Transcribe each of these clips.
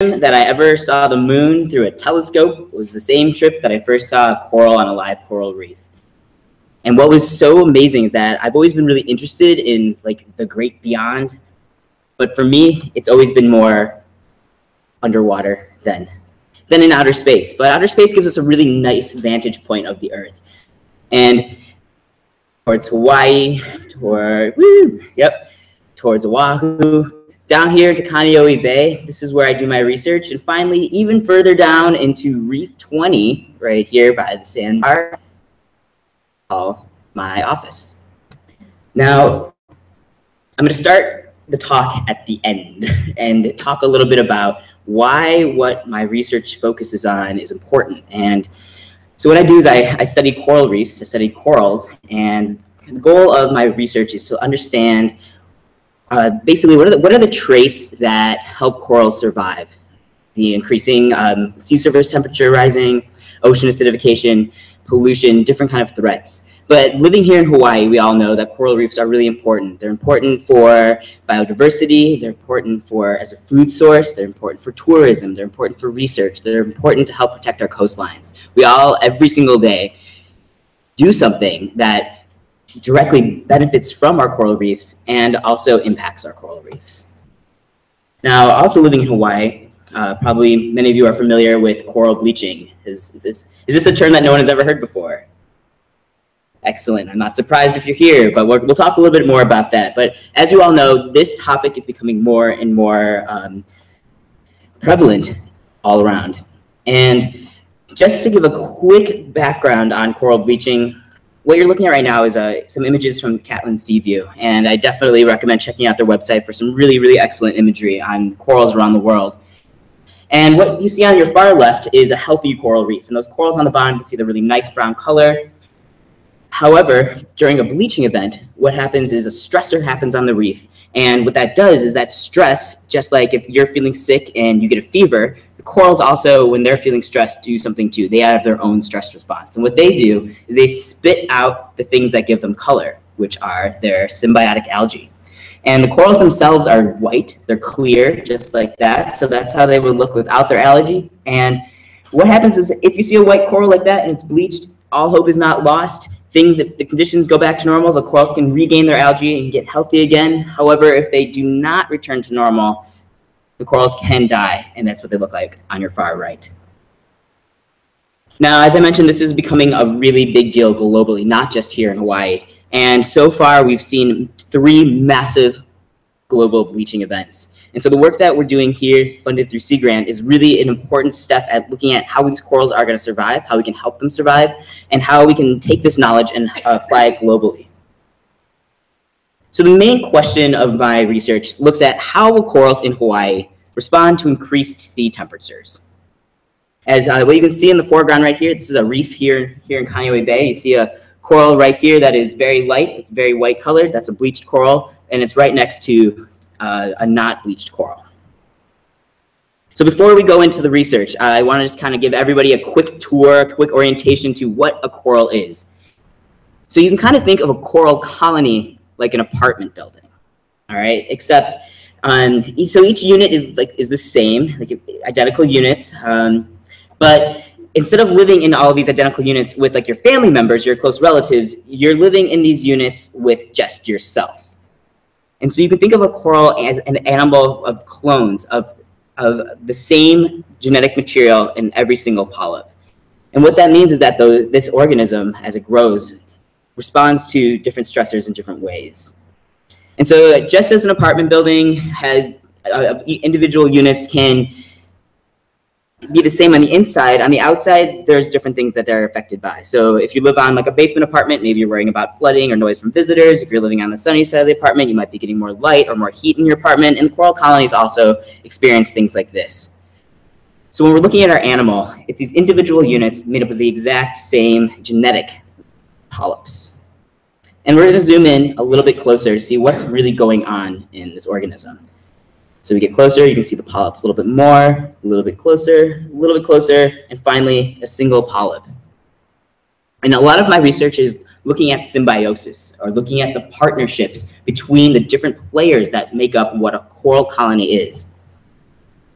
that I ever saw the moon through a telescope was the same trip that I first saw a coral on a live coral reef. And what was so amazing is that I've always been really interested in like the great beyond, but for me, it's always been more underwater than in outer space. But outer space gives us a really nice vantage point of the Earth. And towards Hawaii, towards Oahu, down here to Kaneohe Bay, this is where I do my research. And finally, even further down into Reef 20, right here by the sandbar, my office. Now, I'm going to start the talk at the end and talk a little bit about why what my research focuses on is important. And so what I do is I study coral reefs, I study corals, and the goal of my research is to understand basically what are the traits that help corals survive. The increasing sea surface temperature rising, ocean acidification, pollution, different kind of threats. But living here in Hawaii, we all know that coral reefs are really important. They're important for biodiversity, they're important as a food source, they're important for tourism, they're important for research, they're important to help protect our coastlines. We all, every single day, do something that directly benefits from our coral reefs and also impacts our coral reefs. Now, also living in Hawaii, probably many of you are familiar with coral bleaching. Is this a term that no one has ever heard before? Excellent. I'm not surprised if you're here, but we'll talk a little bit more about that. But as you all know, this topic is becoming more and more prevalent all around. And just to give a quick background on coral bleaching, what you're looking at right now is some images from Catlin Sea View. And I definitely recommend checking out their website for some really, really excellent imagery on corals around the world. And what you see on your far left is a healthy coral reef. And those corals on the bottom, you can see the really nice brown color. However, during a bleaching event, what happens is a stressor happens on the reef. And what that does is that stress, just like if you're feeling sick and you get a fever, the corals also, when they're feeling stressed, do something too. They have their own stress response. And what they do is they spit out the things that give them color, which are their symbiotic algae. And the corals themselves are white. They're clear, just like that. So that's how they would look without their algae. And what happens is if you see a white coral like that and it's bleached, all hope is not lost. If the conditions go back to normal, the corals can regain their algae and get healthy again. However, if they do not return to normal, the corals can die, and that's what they look like on your far right. Now, as I mentioned, this is becoming a really big deal globally, not just here in Hawaii. And so far, we've seen 3 massive global bleaching events. And so the work that we're doing here, funded through Sea Grant, is really an important step at looking at how these corals are going to survive, how we can help them survive, and how we can take this knowledge and apply it globally. So the main question of my research looks at how will corals in Hawaii respond to increased sea temperatures. As what you can see in the foreground right here, this is a reef here in Kaneohe Bay. You see a coral right here that is very light. It's very white colored. That's a bleached coral, and it's right next to a not bleached coral. So before we go into the research, I want to just kind of give everybody a quick tour, quick orientation to what a coral is. So you can kind of think of a coral colony like an apartment building, all right? Except, so each unit is the same, like identical units, but instead of living in all of these identical units with like your family members, your close relatives, you're living in these units with just yourself. And so you can think of a coral as an animal of clones of the same genetic material in every single polyp. And what that means is that this organism, as it grows, responds to different stressors in different ways. And so just as an apartment building has individual units can be the same on the inside, on the outside, there's different things that they're affected by. So if you live on like a basement apartment, maybe you're worrying about flooding or noise from visitors. If you're living on the sunny side of the apartment, you might be getting more light or more heat in your apartment. And the coral colonies also experience things like this. So when we're looking at our animal, it's these individual units made up of the exact same genetic polyps. And we're going to zoom in a little bit closer to see what's really going on in this organism. So we get closer, you can see the polyps a little bit more, a little bit closer, and finally a single polyp. And a lot of my research is looking at symbiosis, or looking at the partnerships between the different players that make up what a coral colony is.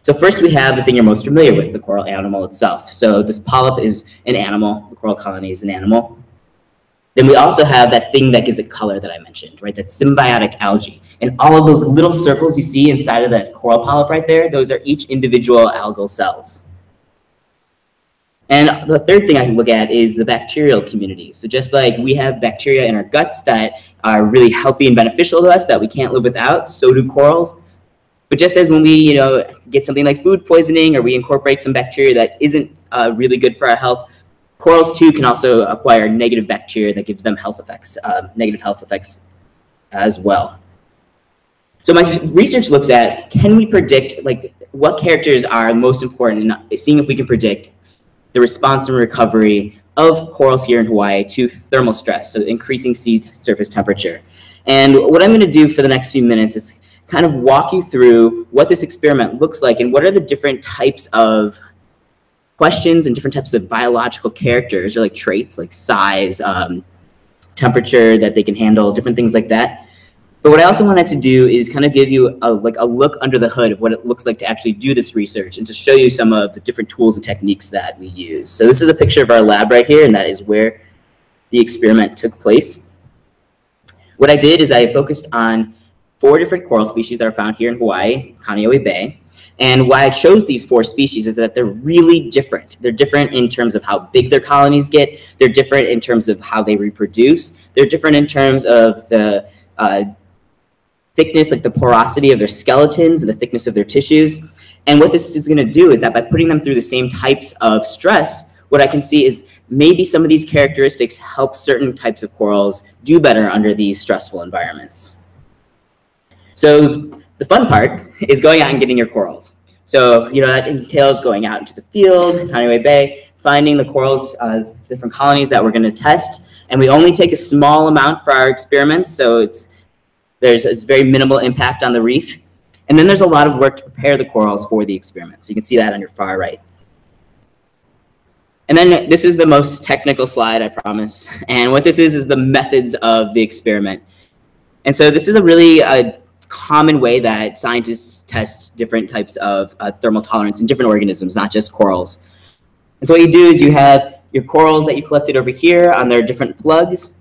So first we have the thing you're most familiar with, the coral animal itself. So this polyp is an animal, the coral colony is an animal. Then we also have that thing that gives it color that I mentioned, right? That symbiotic algae. And all of those little circles you see inside of that coral polyp right there, those are each individual algal cells. And the third thing I can look at is the bacterial community. So just like we have bacteria in our guts that are really healthy and beneficial to us that we can't live without, so do corals. But just as when we, get something like food poisoning or we incorporate some bacteria that isn't really good for our health, corals too can also acquire negative bacteria that gives them health effects, negative health effects as well. So my research looks at, can we predict what characters are most important in seeing if we can predict the response and recovery of corals here in Hawaii to thermal stress, so increasing sea surface temperature. And what I'm going to do for the next few minutes is kind of walk you through what this experiment looks like and what are the different types of questions and different types of biological characters or like traits like size, temperature that they can handle, different things like that. But what I also wanted to do is kind of give you a look under the hood of what it looks like to actually do this research and to show you some of the different tools and techniques that we use. So this is a picture of our lab right here, and that is where the experiment took place. What I did is I focused on 4 different coral species that are found here in Hawaii, Kaneohe Bay. And why I chose these 4 species is that they're really different. They're different in terms of how big their colonies get. They're different in terms of how they reproduce. They're different in terms of the thickness, like the porosity of their skeletons and the thickness of their tissues. And what this is going to do is that by putting them through the same types of stress, what I can see is maybe some of these characteristics help certain types of corals do better under these stressful environments. So the fun part is going out and getting your corals. So, that entails going out into the field, Kaneohe Bay, finding the corals, different colonies that we're going to test. And we only take a small amount for our experiments, so it's very minimal impact on the reef. And then there's a lot of work to prepare the corals for the experiment. So you can see that on your far right. And then this is the most technical slide, I promise. And what this is the methods of the experiment. And so this is a really common way that scientists test different types of thermal tolerance in different organisms, not just corals. And so what you do is you have your corals that you collected over here on their different plugs.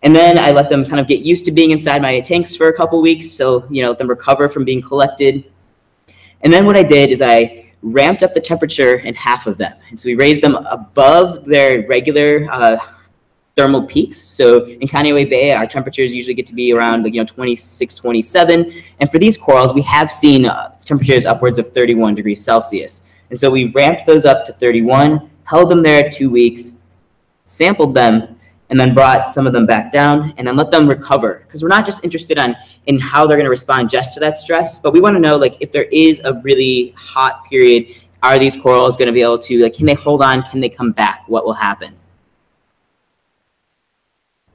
And then I let them kind of get used to being inside my tanks for a couple weeks, so let them recover from being collected. And then what I did is I ramped up the temperature in half of them. And so we raised them above their regular thermal peaks. So in Kaneohe Bay, our temperatures usually get to be around 26, 27. And for these corals, we have seen temperatures upwards of 31 degrees Celsius. And so we ramped those up to 31, held them there 2 weeks, sampled them, and then brought some of them back down and then let them recover. Because we're not just interested in how they're going to respond just to that stress, but we want to know if there is a really hot period, are these corals going to be able to, can they hold on, can they come back, what will happen?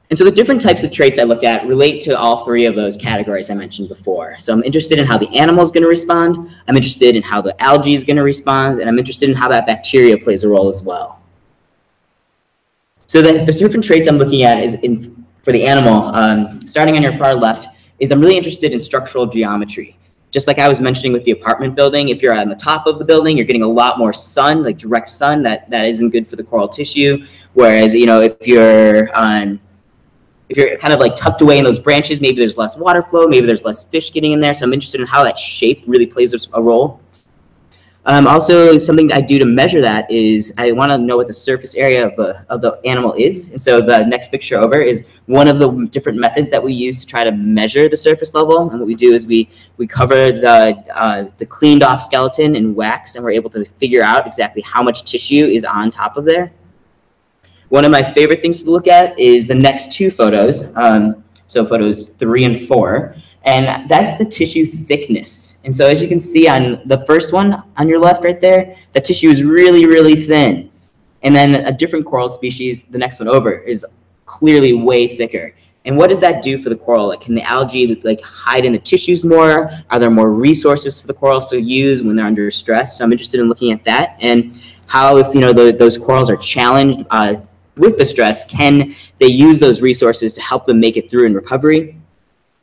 And so the different types of traits I look at relate to all 3 of those categories I mentioned before. So I'm interested in how the animal is going to respond, I'm interested in how the algae is going to respond, and I'm interested in how that bacteria plays a role as well. So the different traits I'm looking at is for the animal, starting on your far left, is I'm really interested in structural geometry. Just like I was mentioning with the apartment building, if you're on the top of the building, you're getting a lot more sun, direct sun, that isn't good for the coral tissue. Whereas, if you're kind of tucked away in those branches, maybe there's less water flow, maybe there's less fish getting in there. So I'm interested in how that shape really plays a role. Also, something I do to measure that is I want to know what the surface area of the animal is. And so the next picture over is one of the different methods that we use to try to measure the surface level. And what we do is we cover the cleaned off skeleton in wax, and we're able to figure out exactly how much tissue is on top of there. One of my favorite things to look at is the next 2 photos, so photos 3 and 4. And that's the tissue thickness. And so as you can see on the first one on your left right there, the tissue is really, really thin. And then a different coral species, the next one over, is clearly way thicker. And what does that do for the coral? Can the algae hide in the tissues more? Are there more resources for the corals to use when they're under stress? So I'm interested in looking at that and how, if those corals are challenged with the stress, can they use those resources to help them make it through in recovery?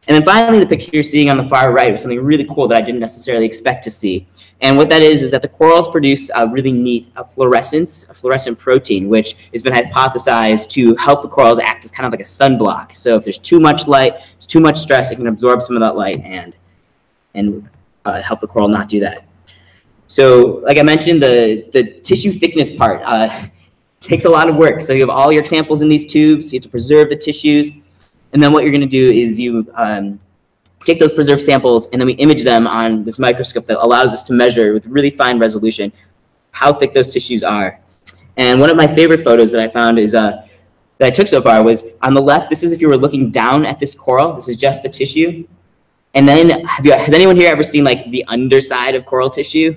And then finally, the picture you're seeing on the far right was something really cool that I didn't necessarily expect to see. And what that is that the corals produce a really neat fluorescent protein, which has been hypothesized to help the corals act as kind of like a sunblock. So if there's too much light, there's too much stress, it can absorb some of that light and help the coral not do that. So like I mentioned, the tissue thickness part takes a lot of work. So you have all your samples in these tubes, you have to preserve the tissues, and then what you're going to do is you take those preserved samples and then we image them on this microscope that allows us to measure with really fine resolution how thick those tissues are. And one of my favorite photos that I found is that I took so far was on the left. This is if you were looking down at this coral. This is just the tissue. And then has anyone here ever seen like the underside of coral tissue?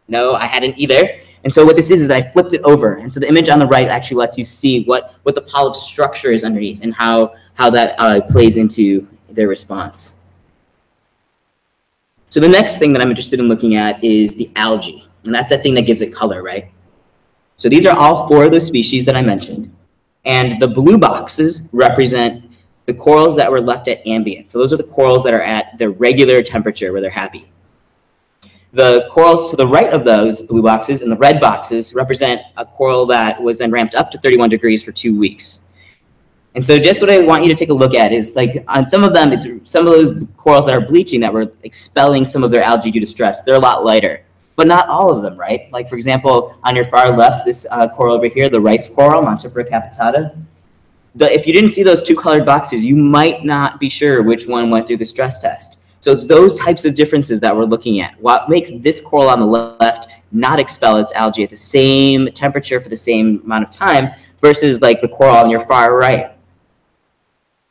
No, I hadn't either. And so what this is that I flipped it over. And so the image on the right actually lets you see what the polyp structure is underneath and how that plays into their response. So the next thing that I'm interested in looking at is the algae. And that's that thing that gives it color, right? So these are all 4 of those species that I mentioned. And the blue boxes represent the corals that were left at ambient. So those are the corals that are at their regular temperature where they're happy. The corals to the right of those blue boxes and the red boxes represent a coral that was then ramped up to 31 degrees for 2 weeks. And so just what I want you to take a look at is like on some of them, it's some of those corals that are bleaching that were expelling some of their algae due to stress. They're a lot lighter, but not all of them, right? Like for example, on your far left, this coral over here, the rice coral, Montipora capitata. If you didn't see those 2 colored boxes, you might not be sure which one went through the stress test. So it's those types of differences that we're looking at. What makes this coral on the left not expel its algae at the same temperature for the same amount of time versus like the coral on your far right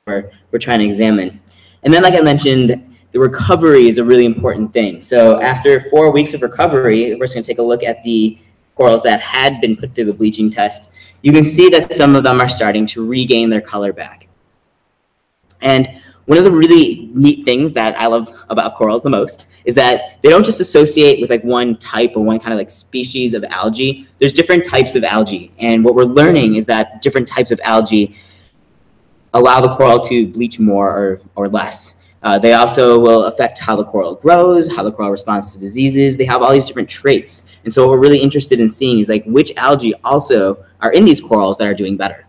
we're trying to examine. And then like I mentioned, the recovery is a really important thing. So after 4 weeks of recovery, we're just going to take a look at the corals that had been put through the bleaching test. You can see that some of them are starting to regain their color back. And one of the really neat things that I love about corals the most is that they don't just associate with like one type or one kind of like species of algae. There's different types of algae. And what we're learning is that different types of algae allow the coral to bleach more or less. They also will affect how the coral grows, how the coral responds to diseases. They have all these different traits. And so what we're really interested in seeing is like which algae also are in these corals that are doing better.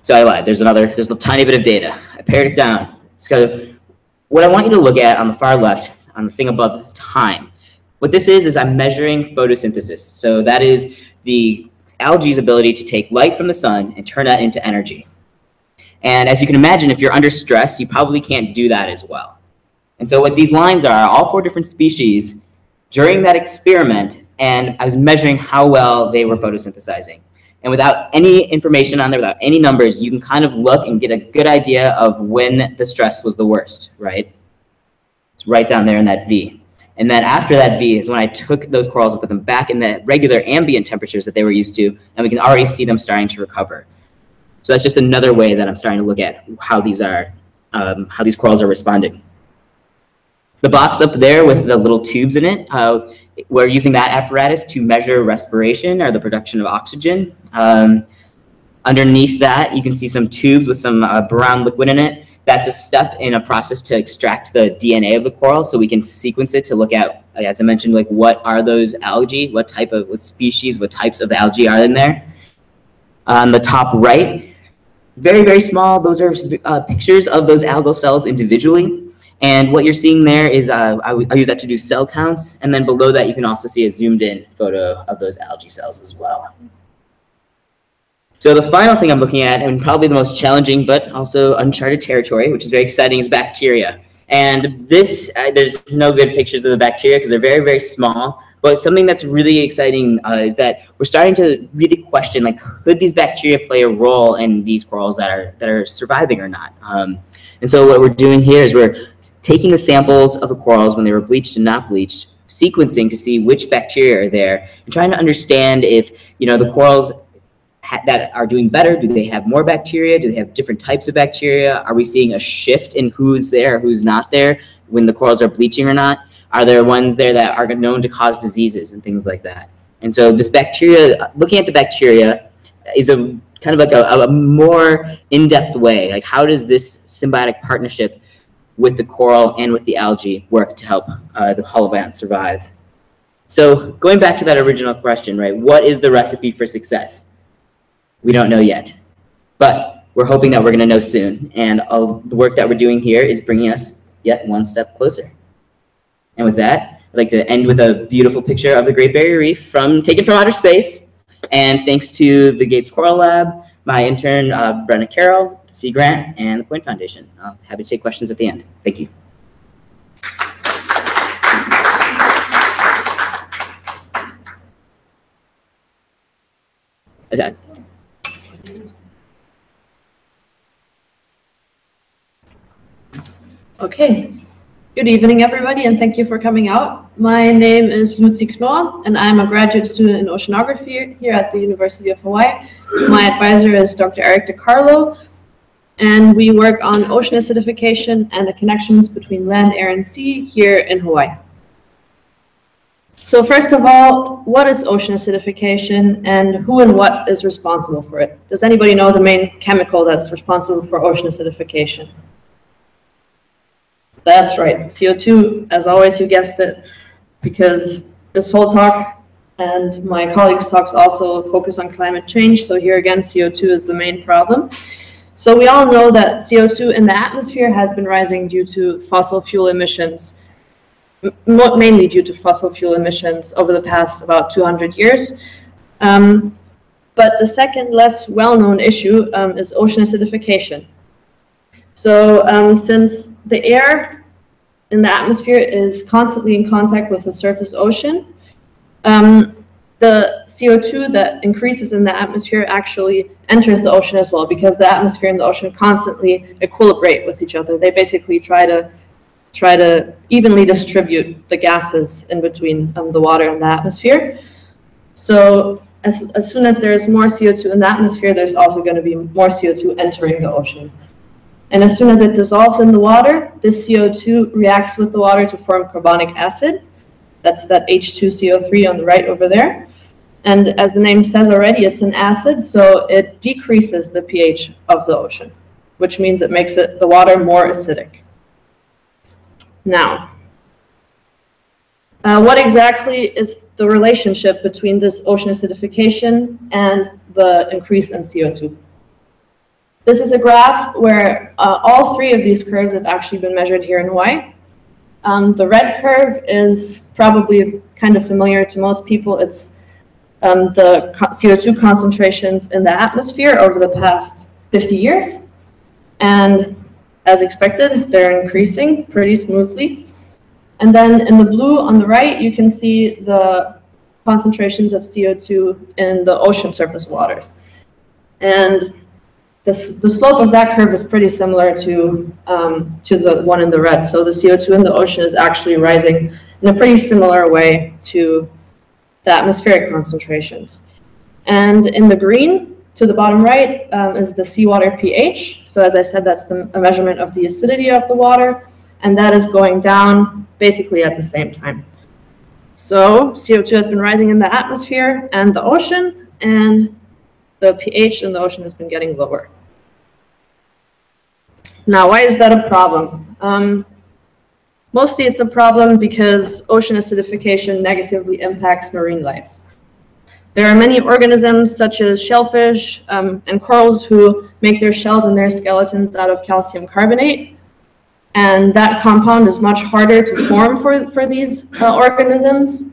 So I lied, there's a tiny bit of data. I pared it down. So what I want you to look at on the far left, on the thing above time, what this is I'm measuring photosynthesis. So that is the algae's ability to take light from the sun and turn that into energy. And as you can imagine, if you're under stress, you probably can't do that as well. And so what these lines are, all 4 different species during that experiment, and I was measuring how well they were photosynthesizing. And without any information on there, without any numbers, you can kind of look and get a good idea of when the stress was the worst, right? It's right down there in that V. And then after that V is when I took those corals and put them back in the regular ambient temperatures that they were used to, and we can already see them starting to recover. So that's just another way that I'm starting to look at how these corals are responding. The box up there with the little tubes in it, we're using that apparatus to measure respiration or the production of oxygen. Underneath that, you can see some tubes with some brown liquid in it. That's a step in a process to extract the DNA of the coral so we can sequence it to look at, as I mentioned, like what are those algae, what species, what types of algae are in there. On the top right, very, very small, those are pictures of those algal cells individually. And what you're seeing there is, I use that to do cell counts. And then below that, you can also see a zoomed in photo of those algae cells as well. So the final thing I'm looking at, and probably the most challenging but also uncharted territory, which is very exciting, is bacteria. And this, there's no good pictures of the bacteria because they're very, very small. But something that's really exciting is that we're starting to really question, like, could these bacteria play a role in these corals that are surviving or not? And so what we're doing here is we're taking the samples of the corals when they were bleached and not bleached, sequencing to see which bacteria are there, and trying to understand if, the corals that are doing better, do they have more bacteria? Do they have different types of bacteria? Are we seeing a shift in who's there, who's not there when the corals are bleaching or not? Are there ones there that are known to cause diseases and things like that? And so this bacteria, looking at the bacteria is a kind of like a more in-depth way. Like, how does this symbiotic partnership with the coral and with the algae work to help the holoband survive? So going back to that original question, right? What is the recipe for success? We don't know yet, but we're hoping that we're going to know soon. And the work that we're doing here is bringing us yet one step closer. And with that, I'd like to end with a beautiful picture of the Great Barrier Reef taken from outer space. And thanks to the Gates Coral Lab, my intern, Brenna Carroll, the Sea Grant, and the Point Foundation. I'm happy to take questions at the end. Thank you. Okay. Okay. Good evening, everybody, and thank you for coming out. My name is Lucie Knor, and I'm a graduate student in oceanography here at the University of Hawaii. My advisor is Dr. Eric DiCarlo, and we work on ocean acidification and the connections between land, air, and sea here in Hawaii. So first of all, what is ocean acidification, and who and what is responsible for it? Does anybody know the main chemical that's responsible for ocean acidification? That's right, CO2. As always, you guessed it, because this whole talk and my colleagues' talks also focus on climate change. So here again, CO2 is the main problem. So we all know that CO2 in the atmosphere has been rising due to fossil fuel emissions, mainly due to fossil fuel emissions over the past about 200 years. But the second less well-known issue is ocean acidification. So since the air in the atmosphere is constantly in contact with the surface ocean, the CO2 that increases in the atmosphere actually enters the ocean as well, because the atmosphere and the ocean constantly equilibrate with each other. They basically try to evenly distribute the gases in between the water and the atmosphere. So as soon as there's more CO2 in the atmosphere, there's also going to be more CO2 entering the ocean. And as soon as it dissolves in the water, this CO2 reacts with the water to form carbonic acid. That's that H2CO3 on the right over there. And as the name says already, it's an acid, so it decreases the pH of the ocean, which means it makes the water more acidic. Now, what exactly is the relationship between this ocean acidification and the increase in CO2? This is a graph where all three of these curves have actually been measured here in Hawaii. The red curve is probably kind of familiar to most people. It's the CO2 concentrations in the atmosphere over the past 50 years. And as expected, they're increasing pretty smoothly. And then in the blue on the right, you can see the concentrations of CO2 in the ocean surface waters. And the slope of that curve is pretty similar to the one in the red. So the CO2 in the ocean is actually rising in a pretty similar way to the atmospheric concentrations. And in the green, to the bottom right, is the seawater pH. So as I said, that's a measurement of the acidity of the water, and that is going down basically at the same time. So CO2 has been rising in the atmosphere and the ocean, and the pH in the ocean has been getting lower. Now, why is that a problem? Mostly it's a problem because ocean acidification negatively impacts marine life. There are many organisms such as shellfish and corals who make their shells and their skeletons out of calcium carbonate. And that compound is much harder to form for these organisms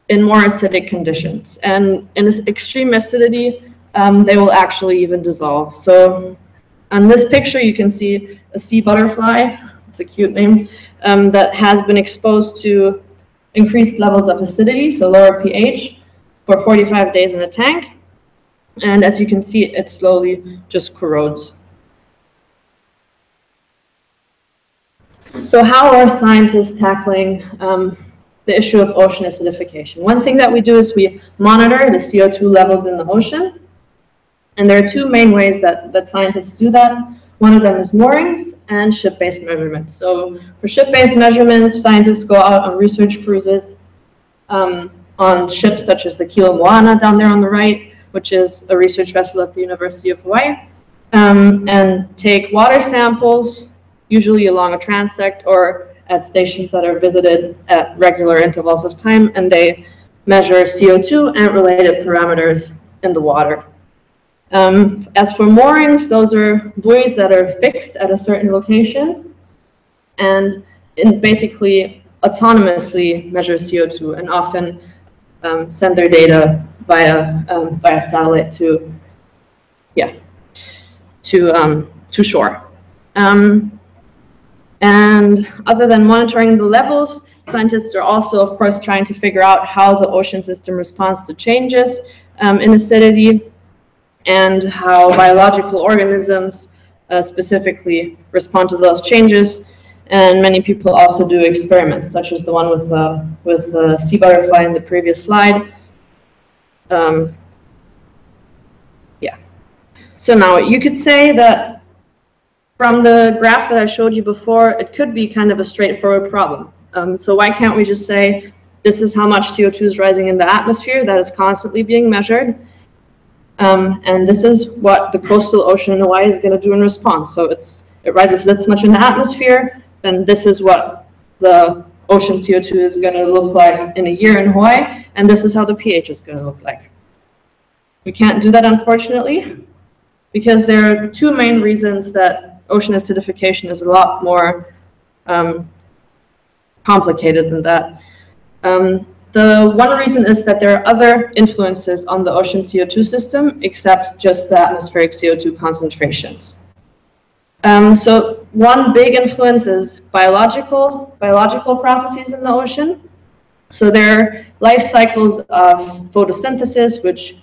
in more acidic conditions. And in this extreme acidity, they will actually even dissolve. So on this picture, you can see a sea butterfly. It's a cute name, that has been exposed to increased levels of acidity, so lower pH, for 45 days in a tank. And as you can see, it slowly just corrodes. So how are scientists tackling the issue of ocean acidification? One thing that we do is we monitor the CO2 levels in the ocean. And there are two main ways that scientists do that. One of them is moorings and ship-based measurements. So for ship-based measurements, scientists go out on research cruises on ships such as the Kilo Moana down there on the right, which is a research vessel at the University of Hawaii, and take water samples, usually along a transect or at stations that are visited at regular intervals of time, and they measure CO2 and related parameters in the water. As for moorings, those are buoys that are fixed at a certain location and basically autonomously measure CO2 and often send their data via satellite to shore. And other than monitoring the levels, scientists are also, of course, trying to figure out how the ocean system responds to changes in acidity and how biological organisms specifically respond to those changes. And many people also do experiments, such as the one with the sea butterfly in the previous slide. So now you could say that from the graph that I showed you before, it could be kind of a straightforward problem. So why can't we just say, this is how much CO2 is rising in the atmosphere that is constantly being measured? And this is what the coastal ocean in Hawaii is going to do in response. So it rises this much in the atmosphere, then this is what the ocean CO2 is going to look like in a year in Hawaii, and this is how the pH is going to look like. We can't do that, unfortunately, because there are two main reasons that ocean acidification is a lot more complicated than that. The one reason is that there are other influences on the ocean CO2 system except just the atmospheric CO2 concentrations. So one big influence is biological processes in the ocean. So there are life cycles of photosynthesis, which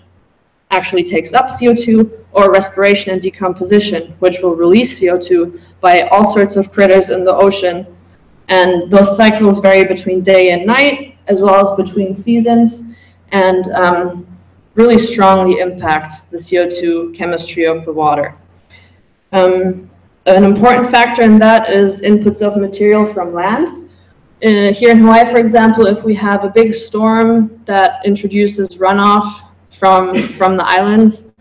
actually takes up CO2, or respiration and decomposition, which will release CO2 by all sorts of critters in the ocean. And those cycles vary between day and night, as well as between seasons, and really strongly impact the CO2 chemistry of the water. An important factor in that is inputs of material from land. Here in Hawaii, for example, if we have a big storm that introduces runoff from the islands,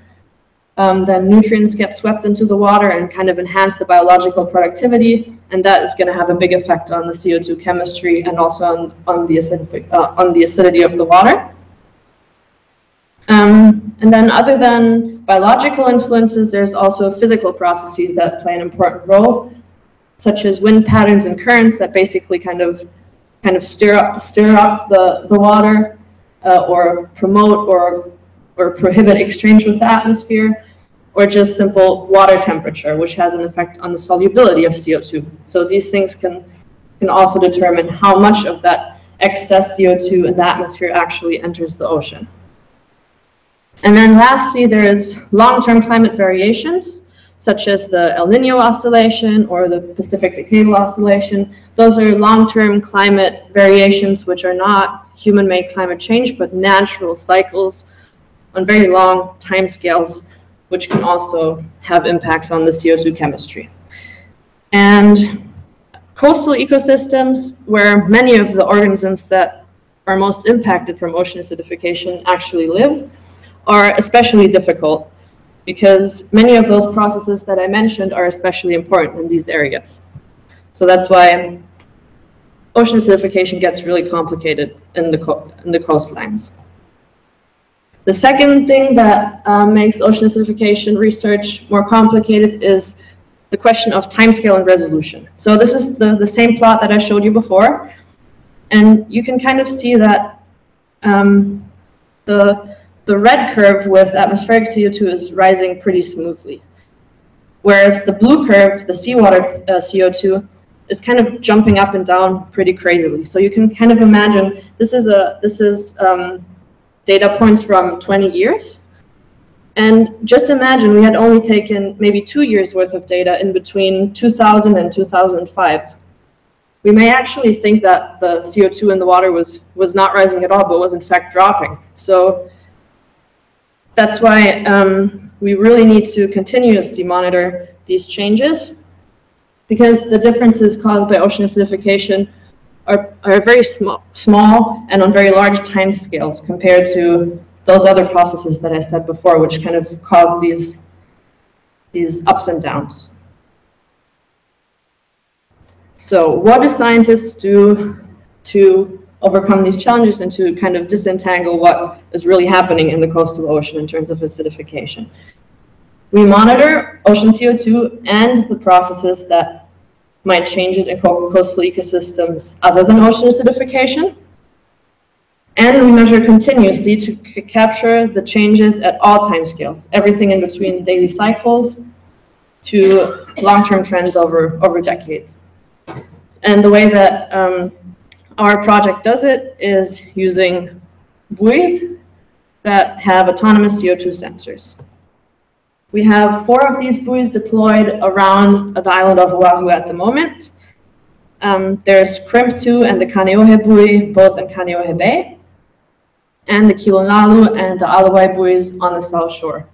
then nutrients get swept into the water and kind of enhance the biological productivity, and that is going to have a big effect on the CO2 chemistry and also on the acidity of the water. And then other than biological influences, there's also physical processes that play an important role, such as wind patterns and currents that basically kind of stir up the water or promote or prohibit exchange with the atmosphere, or just simple water temperature, which has an effect on the solubility of CO2. So these things can also determine how much of that excess CO2 in the atmosphere actually enters the ocean. And then lastly, there is long-term climate variations, such as the El Nino oscillation or the Pacific Decadal oscillation. Those are long-term climate variations which are not human-made climate change, but natural cycles on very long timescales, which can also have impacts on the CO2 chemistry. And coastal ecosystems, where many of the organisms that are most impacted from ocean acidification actually live, are especially difficult because many of those processes that I mentioned are especially important in these areas. So that's why ocean acidification gets really complicated in the coastlines. The second thing that makes ocean acidification research more complicated is the question of timescale and resolution. So this is the same plot that I showed you before, and you can kind of see that the red curve with atmospheric CO2 is rising pretty smoothly, whereas the blue curve, the seawater CO2, is kind of jumping up and down pretty crazily. So you can kind of imagine this is data points from 20 years. And just imagine we had only taken maybe 2 years worth of data in between 2000 and 2005. We may actually think that the CO2 in the water was not rising at all, but was in fact dropping. So that's why we really need to continuously monitor these changes, because the differences caused by ocean acidification are very small and on very large time scales compared to those other processes that I said before, which kind of cause these ups and downs. So what do scientists do to overcome these challenges and to kind of disentangle what is really happening in the coastal ocean in terms of acidification? We monitor ocean CO2 and the processes that might change it in coastal ecosystems other than ocean acidification. And we measure continuously to capture the changes at all time scales, everything in between daily cycles to long-term trends over decades. And the way that our project does it is using buoys that have autonomous CO2 sensors. We have 4 of these buoys deployed around the island of Oahu at the moment. There's Crimp 2 and the Kaneohe buoy, both in Kaneohe Bay, and the Kilonalu and the Alawai buoys on the south shore.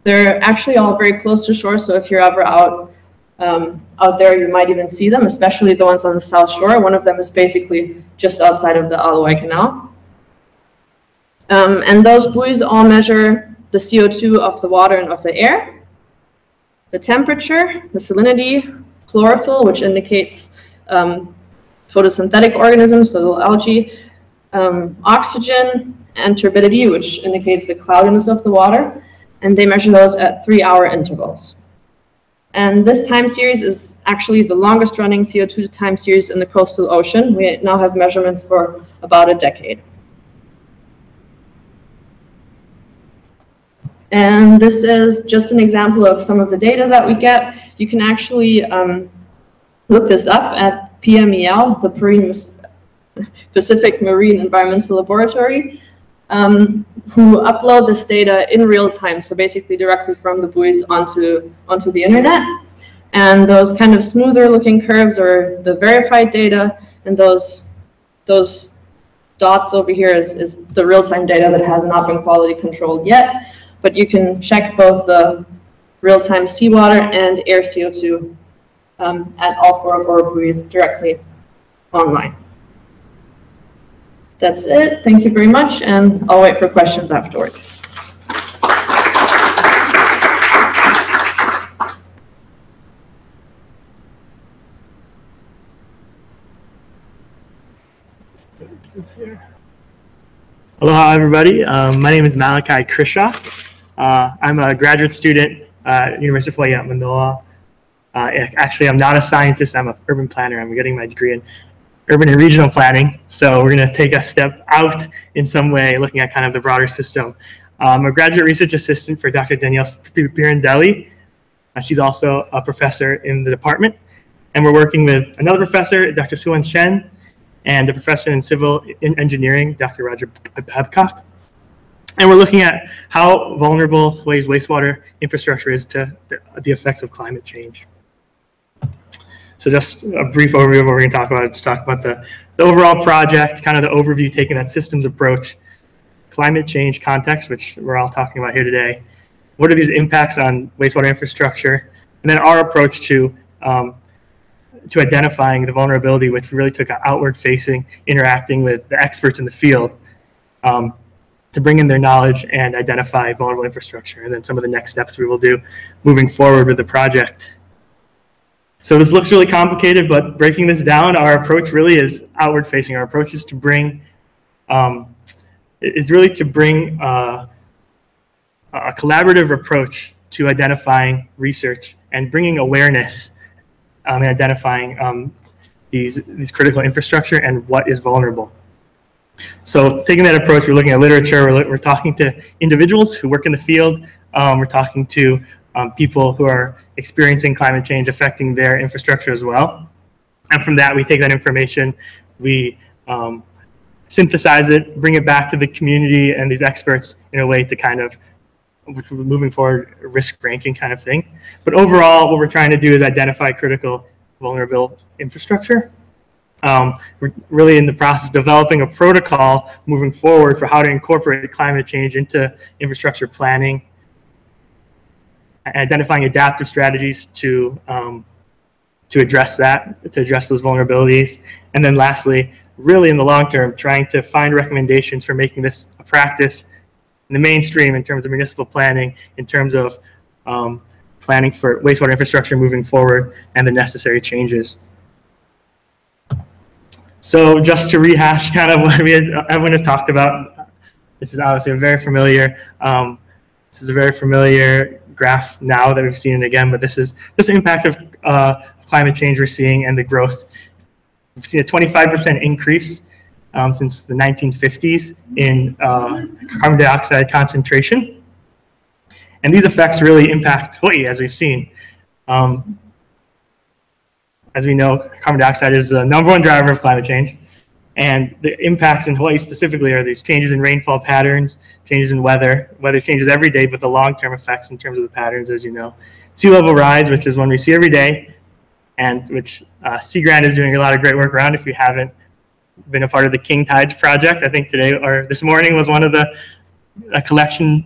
They're actually all very close to shore, so if you're ever out there, you might even see them, especially the ones on the south shore. One of them is basically just outside of the Alawai Canal. And those buoys all measure the CO2 of the water and of the air, the temperature, the salinity, chlorophyll, which indicates photosynthetic organisms, so the algae, oxygen, and turbidity, which indicates the cloudiness of the water. And they measure those at 3-hour intervals. And this time series is actually the longest running CO2 time series in the coastal ocean. We now have measurements for about a decade. And this is just an example of some of the data that we get. You can actually look this up at PMEL, the Pacific Marine Environmental Laboratory, who upload this data in real time, so basically directly from the buoys onto the internet. And those kind of smoother looking curves are the verified data, and those dots over here is the real-time data that has not been quality controlled yet. But you can check both the real-time seawater and air CO2 at all 4 of our buoys directly online. That's it. Thank you very much, and I'll wait for questions afterwards. Aloha, everybody. My name is Malachi Krishok. I'm a graduate student at University of Hawaii at Manoa. Actually, I'm not a scientist. I'm an urban planner. I'm getting my degree in urban and regional planning. So we're going to take a step out in some way, looking at kind of the broader system. I'm a graduate research assistant for Dr. Danielle Pirandelli. She's also a professor in the department. And we're working with another professor, Dr. Suan Chen, and the professor in civil engineering, Dr. Roger Babcock. And we're looking at how vulnerable Hawaii's wastewater infrastructure is to the effects of climate change. So just a brief overview of what we're going to talk about. Let's talk about the overall project, kind of the overview, taking that systems approach, climate change context, which we're all talking about here today. What are these impacts on wastewater infrastructure? And then our approach to identifying the vulnerability, which really took an outward-facing, interacting with the experts in the field to bring in their knowledge and identify vulnerable infrastructure, and then some of the next steps we will do moving forward with the project. So this looks really complicated, but breaking this down, our approach really is outward-facing. Our approach is to bring, a collaborative approach to identifying research and bringing awareness and identifying these critical infrastructure and what is vulnerable. So taking that approach, we're looking at literature, we're talking to individuals who work in the field, we're talking to people who are experiencing climate change affecting their infrastructure as well. And from that, we take that information, we synthesize it, bring it back to the community and these experts in a way to kind of, moving forward, risk ranking kind of thing. But overall, what we're trying to do is identify critical vulnerable infrastructure. We're really in the process of developing a protocol moving forward for how to incorporate climate change into infrastructure planning, identifying adaptive strategies to address that, to address those vulnerabilities. And then lastly, really in the long term, trying to find recommendations for making this a practice in the mainstream in terms of municipal planning, in terms of planning for wastewater infrastructure moving forward, and the necessary changes. So just to rehash kind of what everyone has talked about, this is obviously a very familiar, graph now that we've seen it again, but this is this impact of climate change we're seeing and the growth. We've seen a 25% increase since the 1950s in carbon dioxide concentration. And these effects really impact Hawai'i, as we've seen. As we know, carbon dioxide is the #1 driver of climate change. And the impacts in Hawai'i specifically are these changes in rainfall patterns, changes in weather. Weather changes every day, but the long-term effects in terms of the patterns, as you know. Sea level rise, which is one we see every day, and which Sea Grant is doing a lot of great work around. If you haven't been a part of the King Tides project, I think today or this morning was one of the collection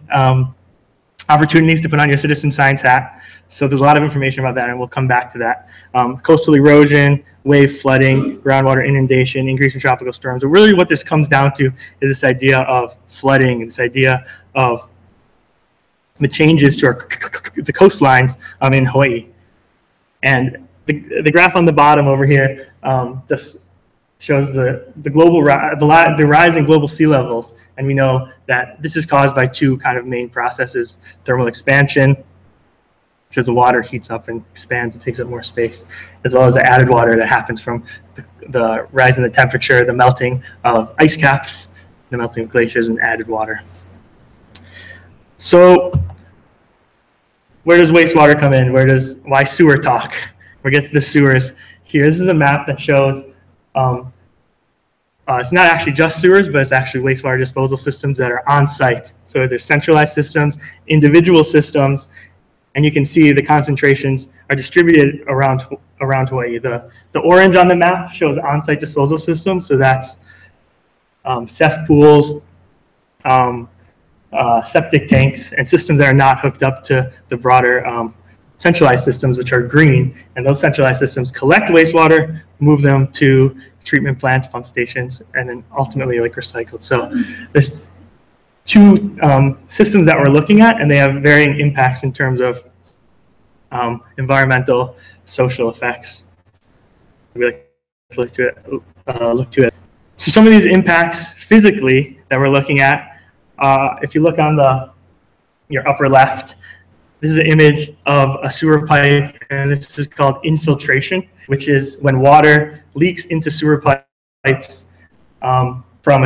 opportunities to put on your citizen science hat. So there's a lot of information about that, and we'll come back to that. Coastal erosion, wave flooding, groundwater inundation, increase in tropical storms. So really what this comes down to is this idea of flooding, this idea of the changes to the coastlines in Hawai'i. And the graph on the bottom over here just shows the rise in global sea levels. And we know that this is caused by two kind of main processes: thermal expansion, which as the water heats up and expands, it takes up more space, as well as the added water that happens from the rise in the temperature, the melting of ice caps, the melting of glaciers, and added water. So where does wastewater come in? Why sewer talk? We'll get to the sewers here. This is a map that shows it's not actually just sewers, but it's actually wastewater disposal systems that are on site. So there's centralized systems, individual systems, and you can see the concentrations are distributed around Hawai'i. The orange on the map shows on-site disposal systems, so that's cesspools, septic tanks, and systems that are not hooked up to the broader centralized systems, which are green. And those centralized systems collect wastewater, move them to treatment plants, pump stations, and then ultimately like recycled. So there's two systems that we're looking at, and they have varying impacts in terms of environmental, social effects. We like to look to it. So some of these impacts physically that we're looking at, if you look on your upper left, this is an image of a sewer pipe, and this is called infiltration, which is when water leaks into sewer pipes from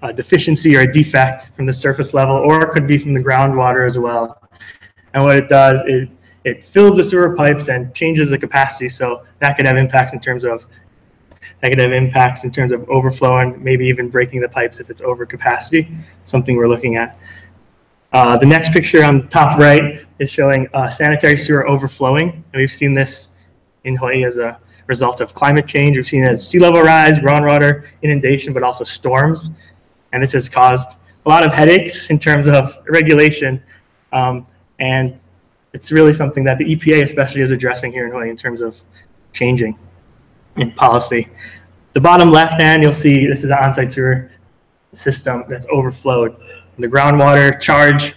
a deficiency or a defect from the surface level, or it could be from the groundwater as well. And what it does is it fills the sewer pipes and changes the capacity, so that could have impacts in terms of overflow and maybe even breaking the pipes if it's over capacity, something we're looking at. The next picture on the top right is showing sanitary sewer overflowing. And we've seen this in Hawai'i as a result of climate change. We've seen it as sea level rise, groundwater inundation, but also storms. And this has caused a lot of headaches in terms of regulation. And it's really something that the EPA especially is addressing here in Hawai'i in terms of changing in policy. The bottom left hand, you'll see this is an on-site sewer system that's overflowed. The groundwater charge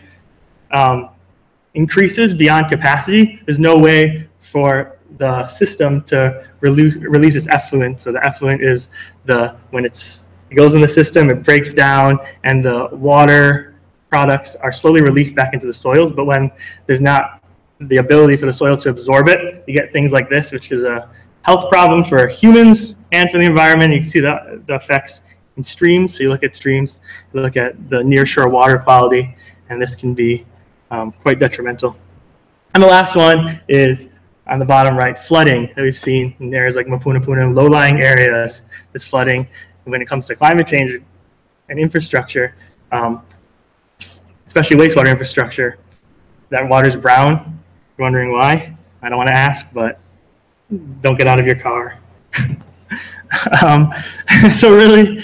increases beyond capacity. There's no way for the system to release its effluent. So the effluent is when it goes in the system, it breaks down, and the water products are slowly released back into the soils. But when there's not the ability for the soil to absorb it, you get things like this, which is a health problem for humans and for the environment. You can see the effects in streams. So you look at streams, you look at the nearshore water quality, and this can be quite detrimental. And the last one is on the bottom right, flooding that we've seen in areas like Mapunapuna, low-lying areas. This flooding, when it comes to climate change and infrastructure, especially wastewater infrastructure, that water's brown. You're wondering why? I don't want to ask, but don't get out of your car. So really,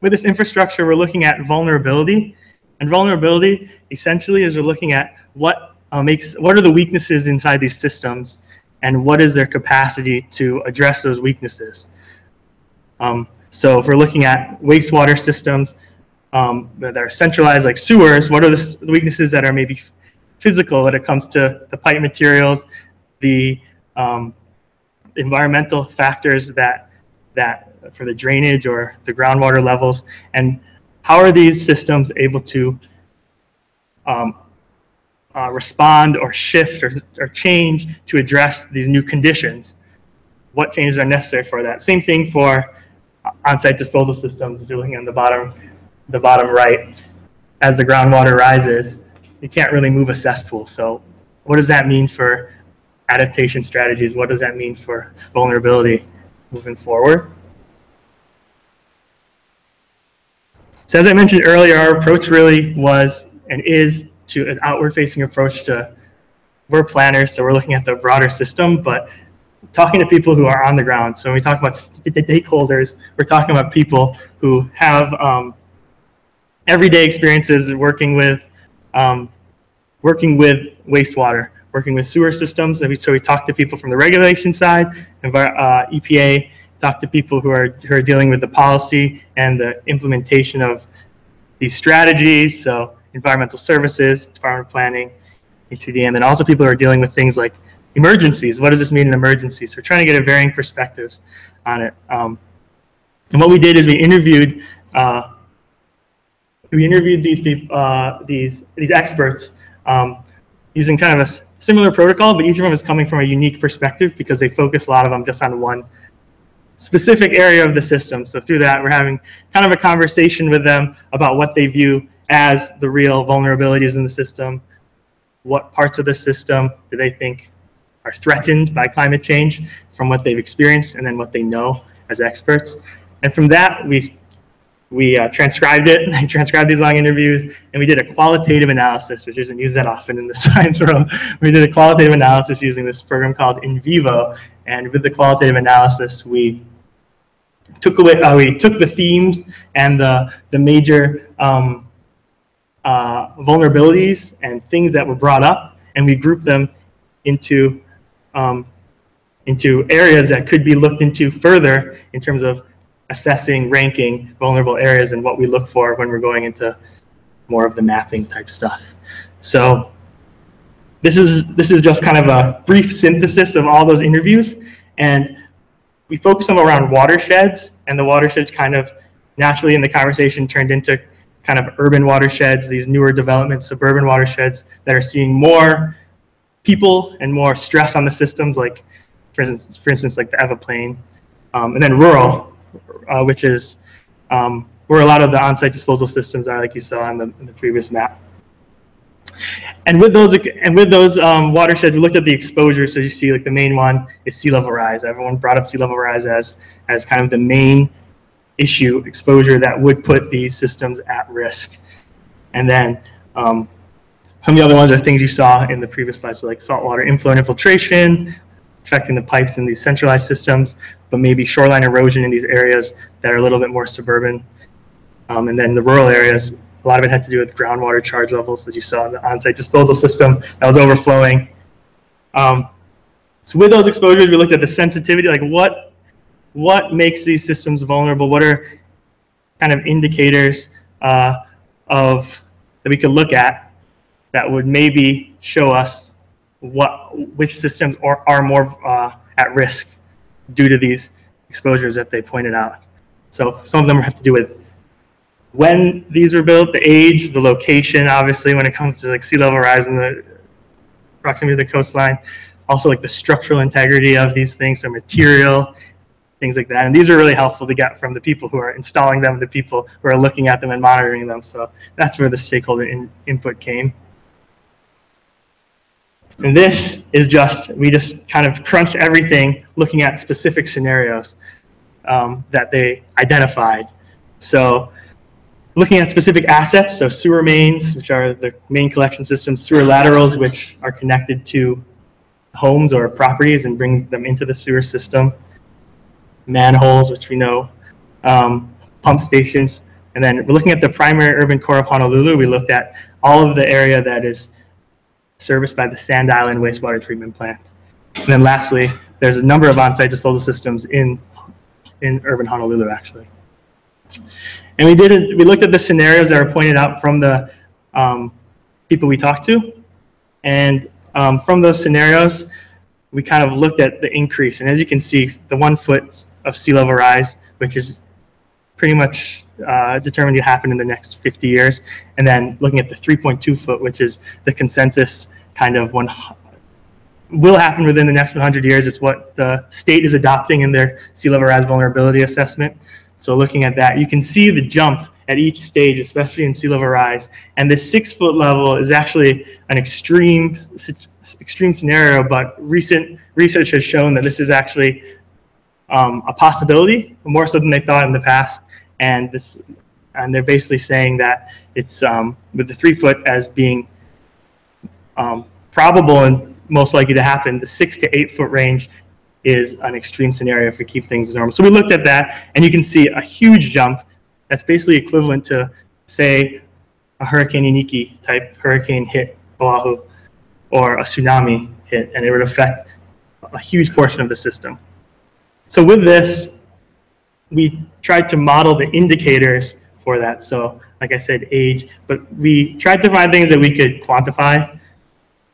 with this infrastructure, we're looking at vulnerability. And vulnerability, essentially, is we're looking at what are the weaknesses inside these systems, and what is their capacity to address those weaknesses. So if we're looking at wastewater systems that are centralized like sewers, what are the weaknesses that are maybe physical when it comes to the pipe materials, the environmental factors that for the drainage or the groundwater levels, and how are these systems able to respond or shift or change to address these new conditions? What changes are necessary for that? Same thing for on-site disposal systems. If you're looking on the bottom right, as the groundwater rises, you can't really move a cesspool. So what does that mean for adaptation strategies? What does that mean for vulnerability moving forward? So as I mentioned earlier, our approach really was and is to an outward-facing approach to, we're planners, so we're looking at the broader system, but talking to people who are on the ground. So when we talk about stakeholders, we're talking about people who have everyday experiences working with wastewater, working with sewer systems. And so we talk to people from the regulation side, EPA, talk to people who are dealing with the policy and the implementation of these strategies. So environmental services, Department of Planning, HCDM, and also people who are dealing with things like emergencies. What does this mean in emergencies? So we're trying to get a varying perspectives on it. And what we did is we interviewed these people, these experts using kind of a similar protocol, but each of them is coming from a unique perspective because they focus a lot of them just on one specific area of the system. So through that, we're having kind of a conversation with them about what they view as the real vulnerabilities in the system, what parts of the system do they think are threatened by climate change from what they've experienced and then what they know as experts. And from that, we transcribed it, transcribed these long interviews, and we did a qualitative analysis, which isn't used that often in the science world. We did a qualitative analysis using this program called In Vivo, and with the qualitative analysis, we took the themes and the major vulnerabilities and things that were brought up, and we grouped them into areas that could be looked into further in terms of assessing, ranking vulnerable areas and what we look for when we're going into more of the mapping type stuff. So this is just kind of a brief synthesis of all those interviews, and we focus them around watersheds, and the watersheds kind of naturally in the conversation turned into kind of urban watersheds, these newer developments, suburban watersheds that are seeing more people and more stress on the systems, like for instance like the Eva Plain, and then rural, which is where a lot of the on-site disposal systems are, like you saw in the previous map. And with those watersheds, we looked at the exposure. So you see, like the main one is sea level rise. Everyone brought up sea level rise as kind of the main issue, exposure that would put these systems at risk. And then some of the other ones are things you saw in the previous slide, so like saltwater inflow and infiltration, affecting the pipes in these centralized systems, but maybe shoreline erosion in these areas that are a little bit more suburban. And then the rural areas, a lot of it had to do with groundwater charge levels, as you saw in the on-site disposal system that was overflowing. So with those exposures, we looked at the sensitivity, like what makes these systems vulnerable? What are kind of indicators that we could look at that would maybe show us which systems are more at risk due to these exposures that they pointed out. So some of them have to do with when these were built, the age, the location, obviously, when it comes to like sea level rise and the proximity to the coastline. Also like the structural integrity of these things, so material, things like that. And these are really helpful to get from the people who are installing them, the people who are looking at them and monitoring them. So that's where the stakeholder input came. And this is we just kind of crunched everything looking at specific scenarios that they identified. So looking at specific assets, so sewer mains, which are the main collection systems, sewer laterals, which are connected to homes or properties and bring them into the sewer system, manholes, which we know, pump stations, and then we're looking at the primary urban core of Honolulu. We looked at all of the area that is serviced by the Sand Island wastewater treatment plant. And then lastly, there's a number of on-site disposal systems in urban Honolulu, actually. And we looked at the scenarios that were pointed out from the people we talked to. And from those scenarios, we kind of looked at the increase. And as you can see, the 1 foot of sea level rise, which is pretty much determined to happen in the next 50 years. And then looking at the 3.2 foot, which is the consensus kind of will happen within the next 100 years. It's what the state is adopting in their sea level rise vulnerability assessment. So looking at that, you can see the jump at each stage, especially in sea level rise. And the 6 foot level is actually an extreme scenario, but recent research has shown that this is actually a possibility, more so than they thought in the past. And they're basically saying that it's with the 3 foot as being probable and most likely to happen, the 6 to 8 foot range is an extreme scenario if we keep things as normal. So we looked at that, and you can see a huge jump that's basically equivalent to, say, a Hurricane Iniki type hurricane hit Oahu, or a tsunami hit, and it would affect a huge portion of the system. So with this, we tried to model the indicators for that. So like I said, age, but we tried to find things that we could quantify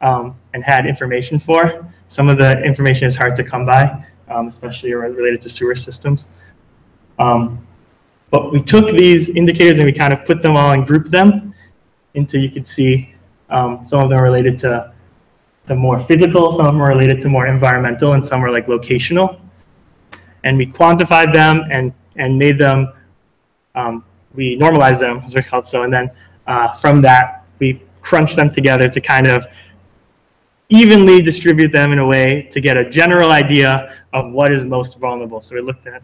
and had information for. Some of the information is hard to come by, especially related to sewer systems. But we took these indicators and we kind of put them all and grouped them into, you could see some of them are related to more physical, some of them are related to more environmental, and some are like locational. And we quantified them and made them, we normalized them, as they're called so, and then from that, we crunched them together to kind of evenly distribute them in a way to get a general idea of what is most vulnerable. So we looked at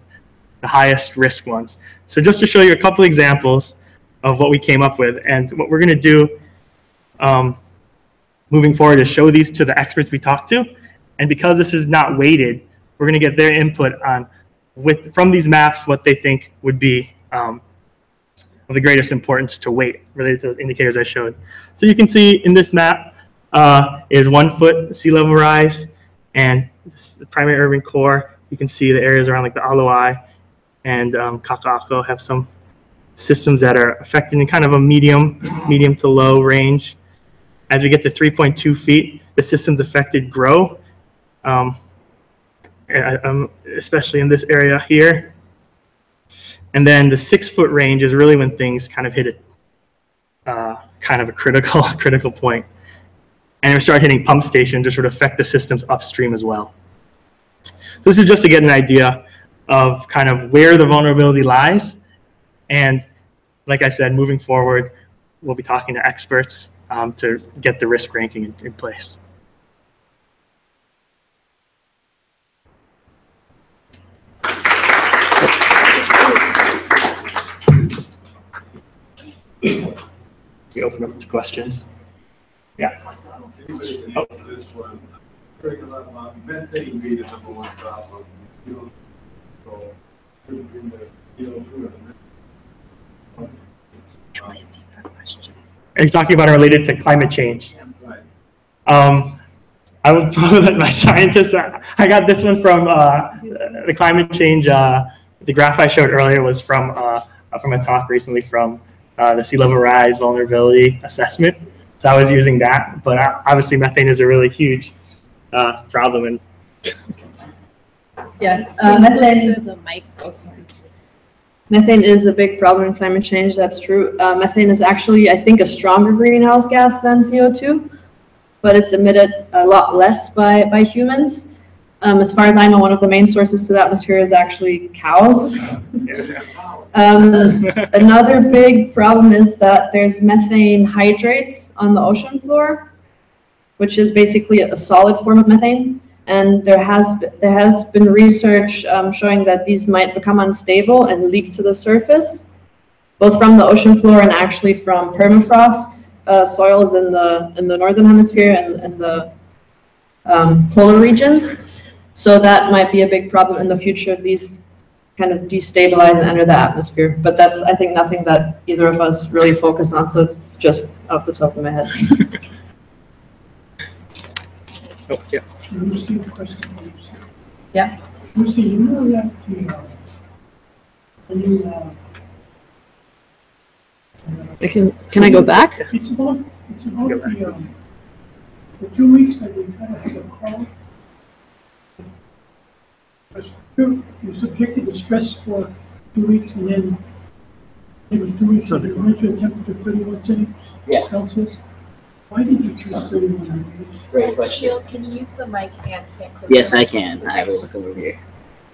the highest risk ones. So just to show you a couple examples of what we came up with, and what we're going to do moving forward is show these to the experts we talked to. And because this is not weighted, we're going to get their input on, from these maps, what they think would be of the greatest importance to weight related to those indicators I showed. So you can see in this map is 1 foot sea level rise, and the primary urban core. You can see the areas around like the Alauai and Kaka'ako have some systems that are affected in kind of a medium to low range. As we get to 3.2 feet, the systems affected grow, especially in this area here. And then the 6 foot range is really when things kind of hit kind of a critical point. And we start hitting pump stations, which would affect the systems upstream as well. So this is just to get an idea of kind of where the vulnerability lies. And like I said, moving forward, we'll be talking to experts to get the risk ranking in place. We open up to questions. Yeah. Oh. Methane being the number one problem. Are you talking about it related to climate change? Right. I would probably let my scientists. I got this one from the climate change. The graph I showed earlier was from a talk recently from the sea level rise vulnerability assessment. So I was using that, but obviously methane is a really huge problem. And yeah, Methane is a big problem in climate change. That's true. Methane is actually, I think, a stronger greenhouse gas than CO2, but it's emitted a lot less by humans. As far as I know, one of the main sources to the atmosphere is actually cows. Another big problem is that there's methane hydrates on the ocean floor, which is basically a solid form of methane. And there has been research showing that these might become unstable and leak to the surface, both from the ocean floor and actually from permafrost soils in the northern hemisphere and the polar regions. So that might be a big problem in the future. These kind of destabilize and enter the atmosphere. But that's, I think, nothing that either of us really focus on. So it's just off the top of my head. oh, yeah. Lucie, question. Yeah. Lucie, you know that when you Can I go back? It's about the 2 weeks that we kind of have a call. You're subjected to stress for 2 weeks, and then it was 2 weeks of the to a temperature of 31 Celsius. Why did you choose 31 degrees? Great question. Shayle, can you use the mic and stand closer? Yes, I can. I will look over here.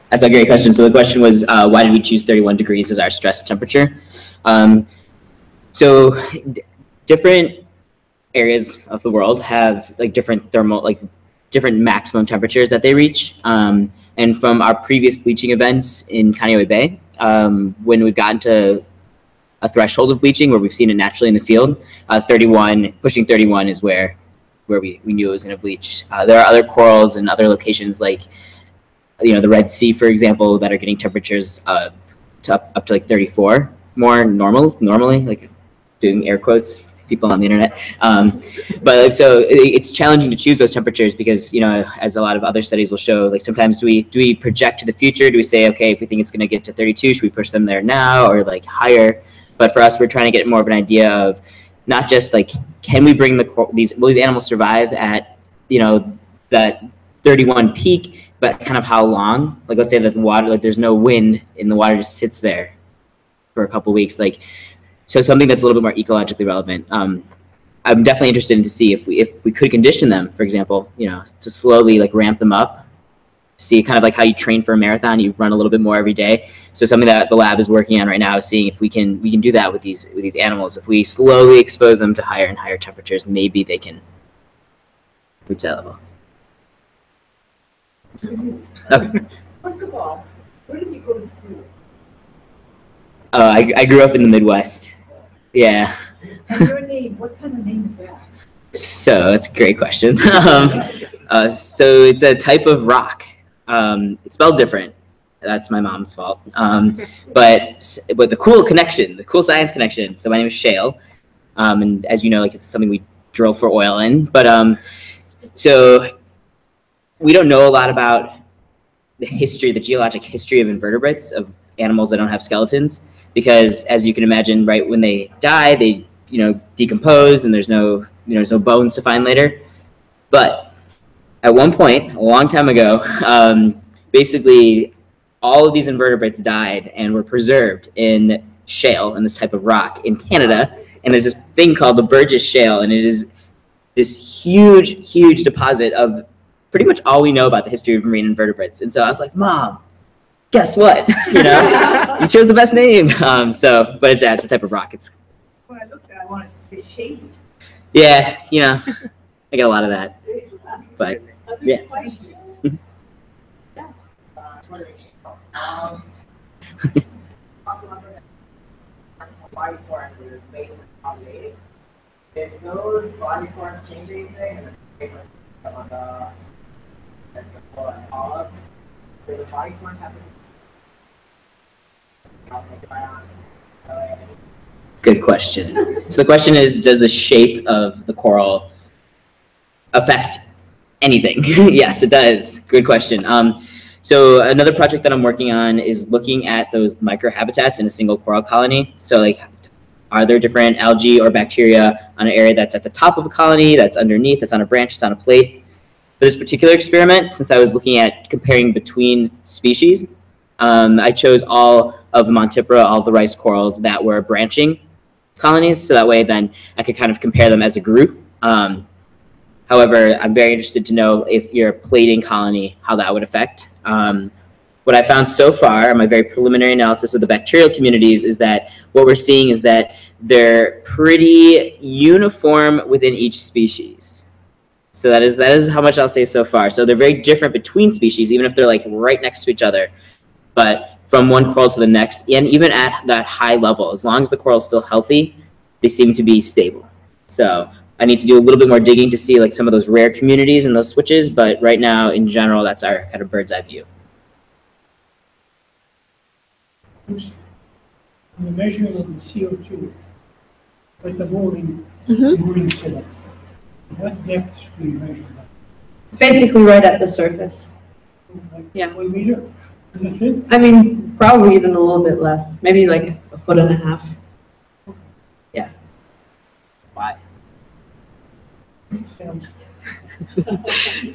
That's a great question. So the question was, why did we choose 31 degrees as our stress temperature? So different areas of the world have like different different maximum temperatures that they reach. And from our previous bleaching events in Kaneohe Bay, when we've gotten to a threshold of bleaching where we've seen it naturally in the field, pushing 31 is where we knew it was going to bleach. There are other corals and other locations like, the Red Sea, for example, that are getting temperatures up to like 34 more normally, like doing air quotes, people on the internet. But so it's challenging to choose those temperatures because, as a lot of other studies will show, like sometimes do we project to the future? Do we say, okay, if we think it's going to get to 32, should we push them there now or like higher? But for us, we're trying to get more of an idea of not just like, can we bring will these animals survive at, that 31 peak, but kind of how long? Like, let's say that the water, like there's no wind and the water just sits there for a couple weeks. Like, so something that's a little bit more ecologically relevant. I'm definitely interested in to see if we could condition them, for example, to slowly like ramp them up. See kind of like how you train for a marathon, you run a little bit more every day. So something that the lab is working on right now is seeing if we can do that with these animals. If we slowly expose them to higher and higher temperatures, maybe they can reach that level. Okay. First of all, where did you go to school? I grew up in the Midwest. Yeah. And your name, what kind of name is that? So that's a great question. So it's a type of rock. It's spelled different. That's my mom's fault. But the cool science connection. So my name is Shayle, and as you know, like it's something we drill for oil in. But so we don't know a lot about the geologic history of invertebrates, of animals that don't have skeletons, because as you can imagine, right when they die, they decompose, and there's no bones to find later. But at one point, a long time ago, basically all of these invertebrates died and were preserved in shale, in this type of rock in Canada. And there's this thing called the Burgess Shale, and it is this huge, huge deposit of pretty much all we know about the history of marine invertebrates. And so I was like, Mom, guess what? You chose the best name. But it's a type of rock. When I looked at it, I wanted to say shady. Yeah, I get a lot of that. But yeah. Yes. Body form is based on Hawai'i. Did those body forms change anything? And the olive. Did the body form have Good question. So the question is, does the shape of the coral affect anything? Yes, it does. Good question. So another project that I'm working on is looking at those microhabitats in a single coral colony. So like, are there different algae or bacteria on an area that's at the top of a colony, that's underneath, that's on a branch, that's on a plate? For this particular experiment, since I was looking at comparing between species, I chose all of the Montipora, all of the rice corals that were branching colonies, so that way then I could kind of compare them as a group. However, I'm very interested to know if you're a plating colony, how that would affect. What I found so far, my very preliminary analysis of the bacterial communities, is that what we're seeing is that they're pretty uniform within each species. So that is how much I'll say so far. So they're very different between species, even if they're like right next to each other. But from one coral to the next, and even at that high level, as long as the coral is still healthy, they seem to be stable. So I need to do a little bit more digging to see like some of those rare communities and those switches, but right now, in general, that's our kind of bird's eye view. The measurement of the CO2, like the mooring setup, what depth do you measure that? Basically right at the surface. Like Yeah. 1 meter? And that's it? I mean, probably even a little bit less, maybe like 1.5 feet. Yeah.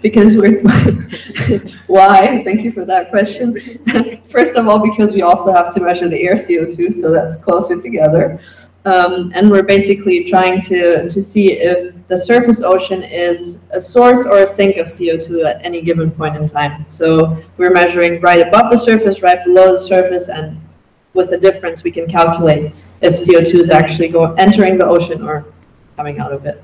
Because we're why? Thank you for that question. First of all, because we also have to measure the air CO2, so that's closer together. And we're basically trying to see if the surface ocean is a source or a sink of CO2 at any given point in time. So we're measuring right above the surface, right below the surface, and with a difference we can calculate if CO2 is actually entering the ocean or coming out of it.